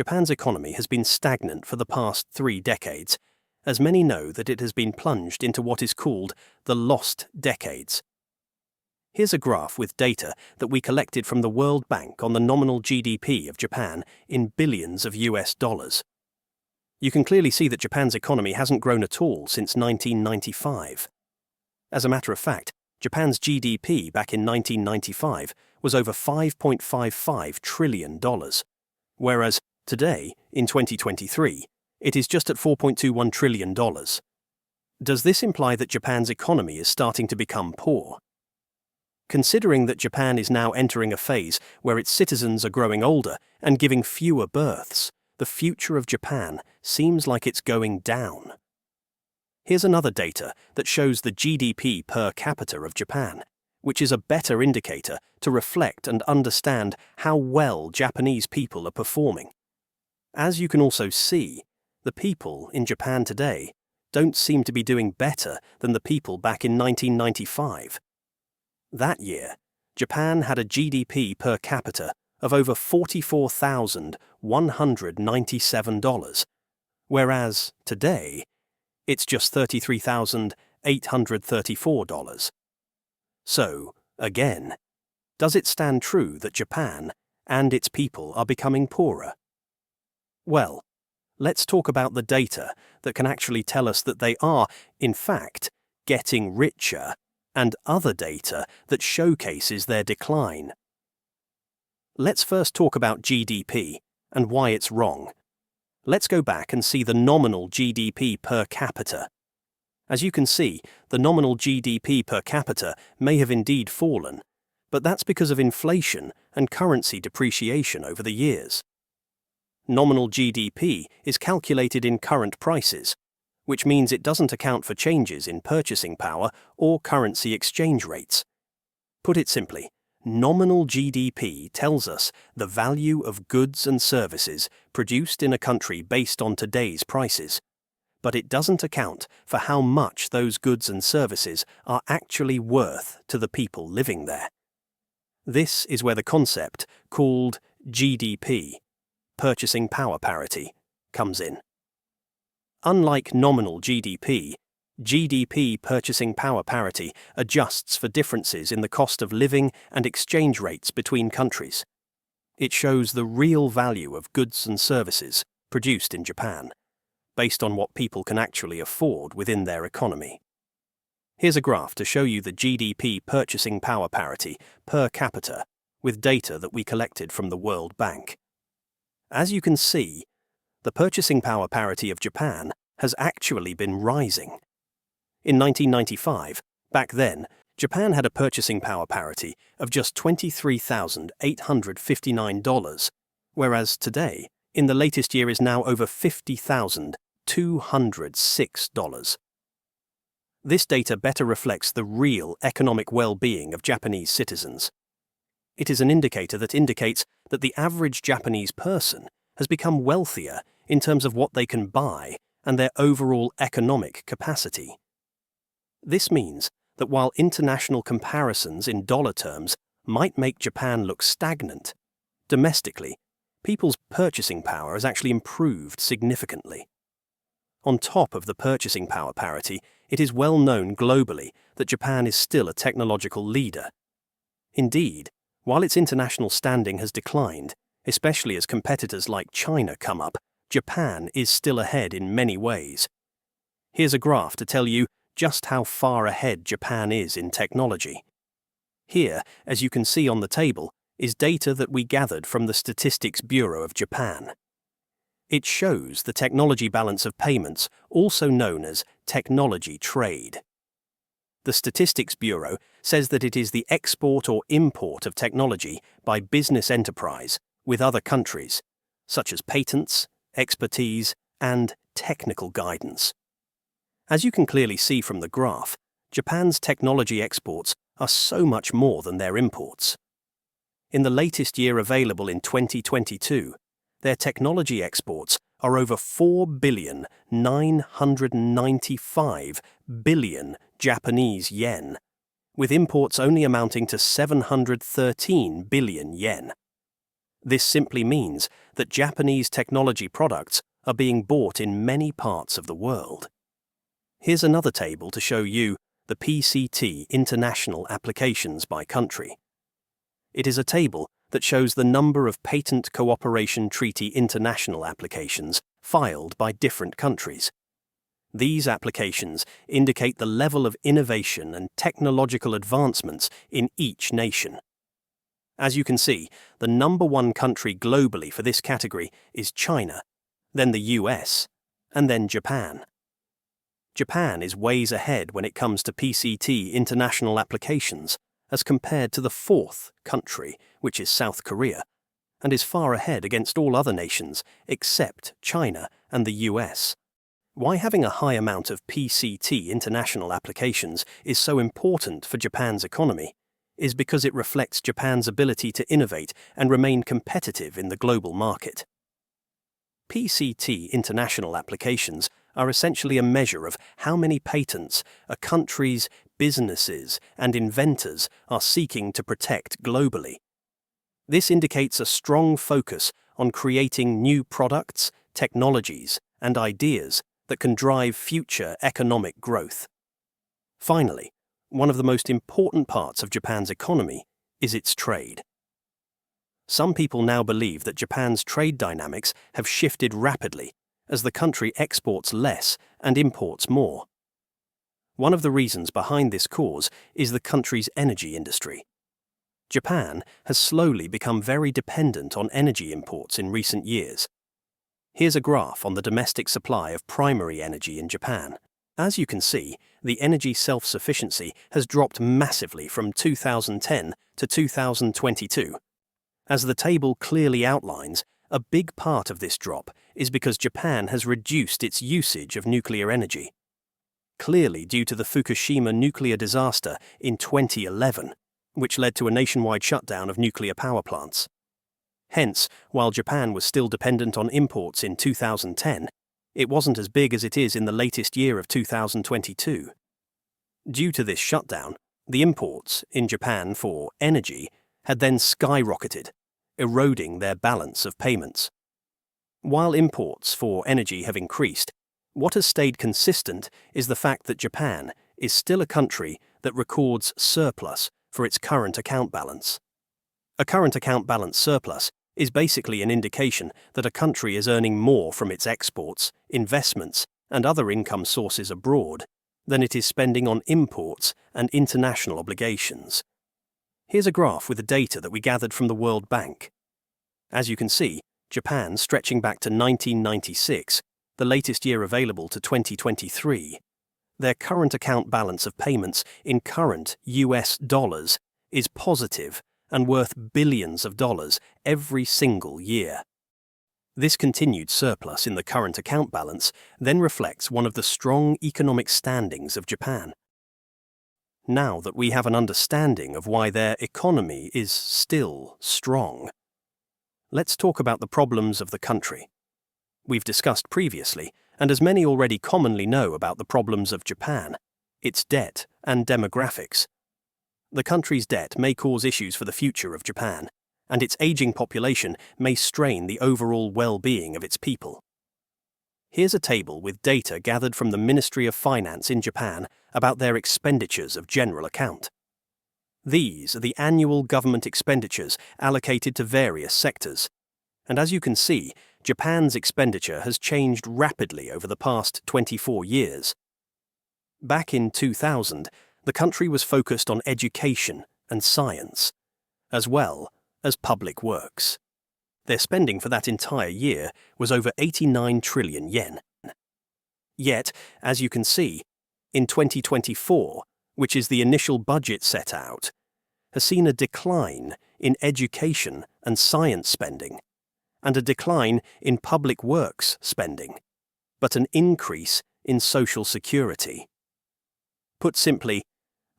Japan's economy has been stagnant for the past 3 decades, as many know that it has been plunged into what is called the lost decades. Here's a graph with data that we collected from the World Bank on the nominal GDP of Japan in billions of US dollars. You can clearly see that Japan's economy hasn't grown at all since 1995. As a matter of fact, Japan's GDP back in 1995 was over $5.55 trillion, whereas today, in 2023, it is just at $4.21 trillion. Does this imply that Japan's economy is starting to become poor? Considering that Japan is now entering a phase where its citizens are growing older and giving fewer births, the future of Japan seems like it's going down. Here's another data that shows the GDP per capita of Japan, which is a better indicator to reflect and understand how well Japanese people are performing. As you can also see, the people in Japan today don't seem to be doing better than the people back in 1995. That year, Japan had a GDP per capita of over $44,197, whereas today, it's just $33,834. So, again, does it stand true that Japan and its people are becoming poorer? Well, let's talk about the data that can actually tell us that they are, in fact, getting richer, and other data that showcases their decline. Let's first talk about GDP and why it's wrong. Let's go back and see the nominal GDP per capita. As you can see, the nominal GDP per capita may have indeed fallen, but that's because of inflation and currency depreciation over the years. Nominal GDP is calculated in current prices, which means it doesn't account for changes in purchasing power or currency exchange rates. Put it simply, nominal GDP tells us the value of goods and services produced in a country based on today's prices, but it doesn't account for how much those goods and services are actually worth to the people living there. This is where the concept called GDP, purchasing power parity, comes in. Unlike nominal GDP, GDP purchasing power parity adjusts for differences in the cost of living and exchange rates between countries. It shows the real value of goods and services produced in Japan, based on what people can actually afford within their economy. Here's a graph to show you the GDP purchasing power parity per capita with data that we collected from the World Bank. As you can see, the purchasing power parity of Japan has actually been rising. In 1995, back then, Japan had a purchasing power parity of just $23,859, whereas today, in the latest year, is now over $50,206. This data better reflects the real economic well-being of Japanese citizens. It is an indicator that indicates that the average Japanese person has become wealthier in terms of what they can buy and their overall economic capacity. This means that while international comparisons in dollar terms might make Japan look stagnant, domestically, people's purchasing power has actually improved significantly. On top of the purchasing power parity, it is well known globally that Japan is still a technological leader. Indeed, while its international standing has declined, especially as competitors like China come up, Japan is still ahead in many ways. Here's a graph to tell you just how far ahead Japan is in technology. Here, as you can see on the table, is data that we gathered from the Statistics Bureau of Japan. It shows the technology balance of payments, also known as technology trade. The Statistics Bureau says that it is the export or import of technology by business enterprise with other countries, such as patents, expertise, and technical guidance. As you can clearly see from the graph, Japan's technology exports are so much more than their imports. In the latest year available in 2022, their technology exports are over 4,995 billion Japanese yen, with imports only amounting to 713 billion yen. This simply means that Japanese technology products are being bought in many parts of the world. Here's another table to show you the PCT international applications by country. It is a table that shows the number of Patent Cooperation Treaty international applications filed by different countries. These applications indicate the level of innovation and technological advancements in each nation. As you can see, the number one country globally for this category is China, then the US, and then Japan. Japan is ways ahead when it comes to PCT international applications as compared to the fourth country, which is South Korea, and is far ahead against all other nations except China and the US. Why having a high amount of PCT international applications is so important for Japan's economy is because it reflects Japan's ability to innovate and remain competitive in the global market. PCT international applications are essentially a measure of how many patents a country's businesses and inventors are seeking to protect globally. This indicates a strong focus on creating new products, technologies, and ideas that can drive future economic growth. Finally, one of the most important parts of Japan's economy is its trade. Some people now believe that Japan's trade dynamics have shifted rapidly as the country exports less and imports more. One of the reasons behind this cause is the country's energy industry. Japan has slowly become very dependent on energy imports in recent years. Here's a graph on the domestic supply of primary energy in Japan. As you can see, the energy self-sufficiency has dropped massively from 2010 to 2022. As the table clearly outlines, a big part of this drop is because Japan has reduced its usage of nuclear energy. Clearly due to the Fukushima nuclear disaster in 2011, which led to a nationwide shutdown of nuclear power plants. Hence, while Japan was still dependent on imports in 2010, it wasn't as big as it is in the latest year of 2022. Due to this shutdown, the imports in Japan for energy had then skyrocketed, eroding their balance of payments. While imports for energy have increased, what has stayed consistent is the fact that Japan is still a country that records surplus for its current account balance. A current account balance surplus is basically an indication that a country is earning more from its exports, investments, and other income sources abroad than it is spending on imports and international obligations. Here's a graph with the data that we gathered from the World Bank. As you can see, Japan stretching back to 1996, the latest year available to 2023, their current account balance of payments in current US dollars is positive and worth billions of dollars every single year. This continued surplus in the current account balance then reflects one of the strong economic standings of Japan. Now that we have an understanding of why their economy is still strong, let's talk about the problems of the country. We've discussed previously, and as many already commonly know about the problems of Japan, its debt and demographics. The country's debt may cause issues for the future of Japan, and its aging population may strain the overall well-being of its people. Here's a table with data gathered from the Ministry of Finance in Japan about their expenditures of general account. These are the annual government expenditures allocated to various sectors, and as you can see, Japan's expenditure has changed rapidly over the past 24 years. Back in 2000, the country was focused on education and science, as well as public works. Their spending for that entire year was over 89 trillion yen. Yet, as you can see, in 2024, which is the initial budget set out, has seen a decline in education and science spending, and a decline in public works spending, but an increase in social security. Put simply,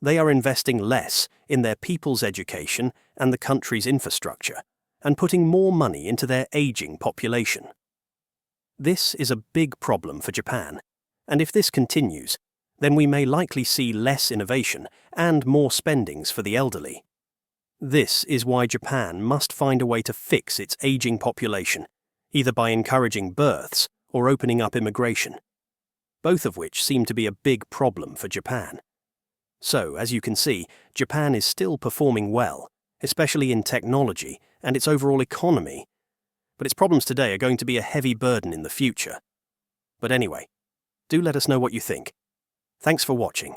they are investing less in their people's education and the country's infrastructure, and putting more money into their aging population. This is a big problem for Japan, and if this continues, then we may likely see less innovation and more spendings for the elderly. This is why Japan must find a way to fix its aging population, either by encouraging births or opening up immigration, both of which seem to be a big problem for Japan. So, as you can see, Japan is still performing well, especially in technology and its overall economy, but its problems today are going to be a heavy burden in the future. But anyway, do let us know what you think. Thanks for watching.